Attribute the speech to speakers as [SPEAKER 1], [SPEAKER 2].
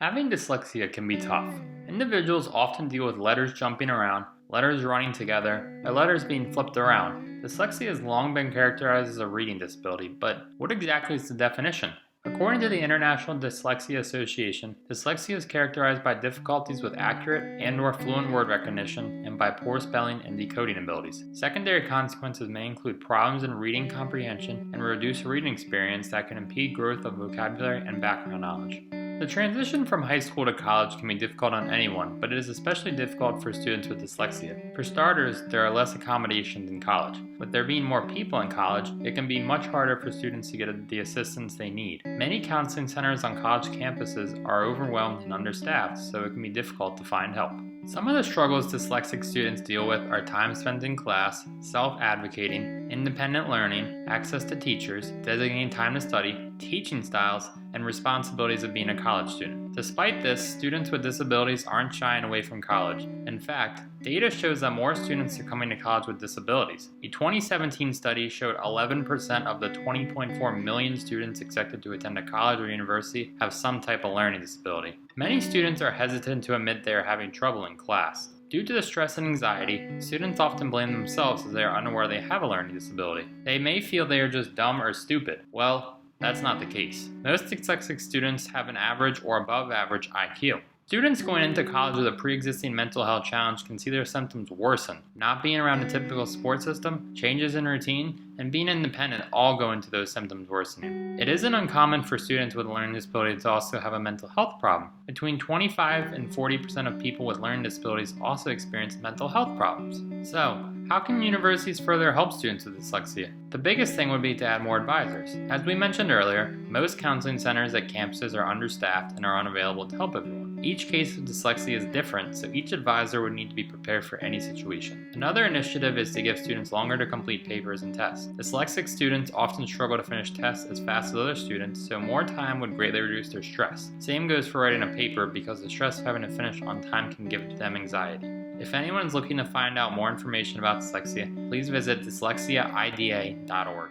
[SPEAKER 1] Having dyslexia can be tough. Individuals often deal with letters jumping around, letters running together, or letters being flipped around. Dyslexia has long been characterized as a reading disability, but what exactly is the definition? According to the International Dyslexia Association, dyslexia is characterized by difficulties with accurate and/or fluent word recognition and by poor spelling and decoding abilities. Secondary consequences may include problems in reading comprehension and reduced reading experience that can impede growth of vocabulary and background knowledge. The transition from high school to college can be difficult on anyone, but it is especially difficult for students with dyslexia. For starters, there are less accommodations in college. With there being more people in college, it can be much harder for students to get the assistance they need. Many counseling centers on college campuses are overwhelmed and understaffed, so it can be difficult to find help. Some of the struggles dyslexic students deal with are time spent in class, self-advocating, independent learning, access to teachers, designating time to study, teaching styles, and responsibilities of being a college student. Despite this, students with disabilities aren't shying away from college. In fact, data shows that more students are coming to college with disabilities. A 2017 study showed 11% of the 20.4 million students expected to attend a college or university have some type of learning disability. Many students are hesitant to admit they are having trouble in class. Due to the stress and anxiety, students often blame themselves as they are unaware they have a learning disability. They may feel they are just dumb or stupid. Well, that's not the case. Most dyslexic students have an average or above average IQ. Students going into college with a pre-existing mental health challenge can see their symptoms worsen. Not being around a typical support system, changes in routine, and being independent all go into those symptoms worsening. It isn't uncommon for students with a learning disability to also have a mental health problem. Between 25 and 40% of people with learning disabilities also experience mental health problems. So, how can universities further help students with dyslexia? The biggest thing would be to add more advisors. As we mentioned earlier, most counseling centers at campuses are understaffed and are unavailable to help everyone. Each case of dyslexia is different, so each advisor would need to be prepared for any situation. Another initiative is to give students longer to complete papers and tests. Dyslexic students often struggle to finish tests as fast as other students, so more time would greatly reduce their stress. Same goes for writing a paper because the stress of having to finish on time can give them anxiety. If anyone is looking to find out more information about dyslexia, please visit dyslexiaida.org.